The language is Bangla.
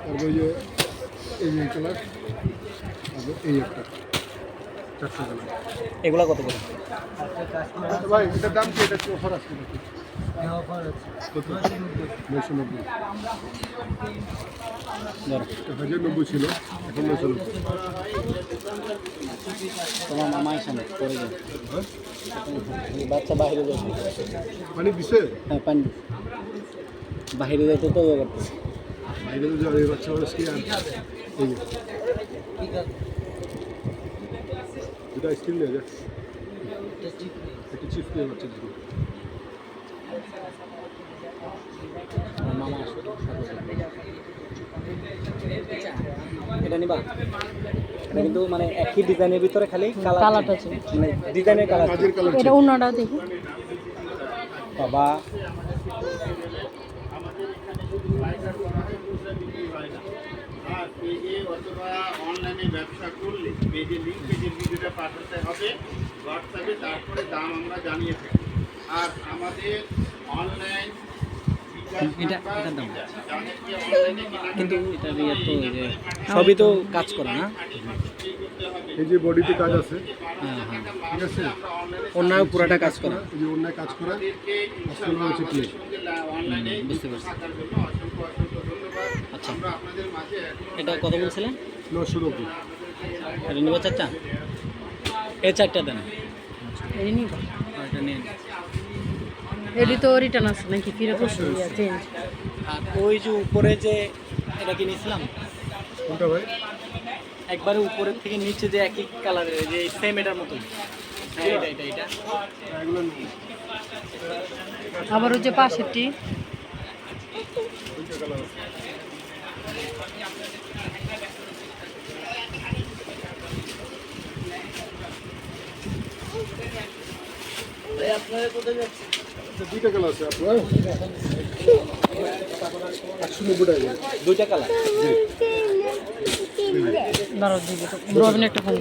তারপর এই যে এই কালার, তারপর এই একটা, চারটা কালার। এগুলা কত করে? আচ্ছা ভাই, এটার দাম কি? এটা কি অফার আছে নাকি? কত? 990। ধরো 1090 ছিল, এখন 990। তোমার মামা এখানে করে যাও। বাচ্চা বাইরে যাচ্ছে। পানি দিছে? হ্যাঁ পানি বাইরে যাইতে তো করতেছে। বাইরে তো যাবে, বাচ্চা মানুষ কি আর এই যে দুটো আইসক্রিম নিয়ে যা, একটা চিপস নিয়ে বাচ্চা দিবি। মামা আসবে। এটা নিবা? এটা কিন্তু মানে একই ডিজাইনের ভিতরে খালি কালারটা আছে, মানে ডিজাইনের কালার। কাজের কালার এটা অন্যটা দেখি। বাবা আর পেজে অথবা অনলাইনে ব্যবসা করলে পেজে লিঙ্ক, পেজের ভিডিওটা পাঠাতে হবে হোয়াটসঅ্যাপে, তারপরে দাম আমরা জানিয়ে থাকি। আর আমাদের অনলাইন এটার দাম কিন্তু এটা দিয়ে তো যে সবই তো কাজ করে না। এই যে বডিতে কাজ আছে, হ্যাঁ হ্যাঁ ঠিক আছে, অন্যায় পুরাটা কাজ করা। এই যে অন্যায় কাজ করা, আসলে হচ্ছে কি বুঝতে পারছি। আচ্ছা আমরা আপনাদের মাঝে এটা কত বলছিলেন? 990। এটা নিব চারটা? এই চারটা দেন। এই নিব। এটা নিয়ে নিন। এডি তো রিটার্ন আছে নাকি ফিরে করতে চেঞ্জ? আর ওই যে উপরে যে এটা কি নিয়েছিলাম কোনটা ভাই? একবারে উপরের থেকে নিচে যে একই কালারের যে সেম এটার মতোই। হ্যাঁ এটা এটা এটা এগুলো নিন। আবার ওই যে পাশেরটি কোনটা কালার আছে? আচ্ছা, দুইটা কালার আছে আপনার, 190 টাকা। দুইটা কালার। দাঁড়াও দিবি তো রবিন একটা ফোন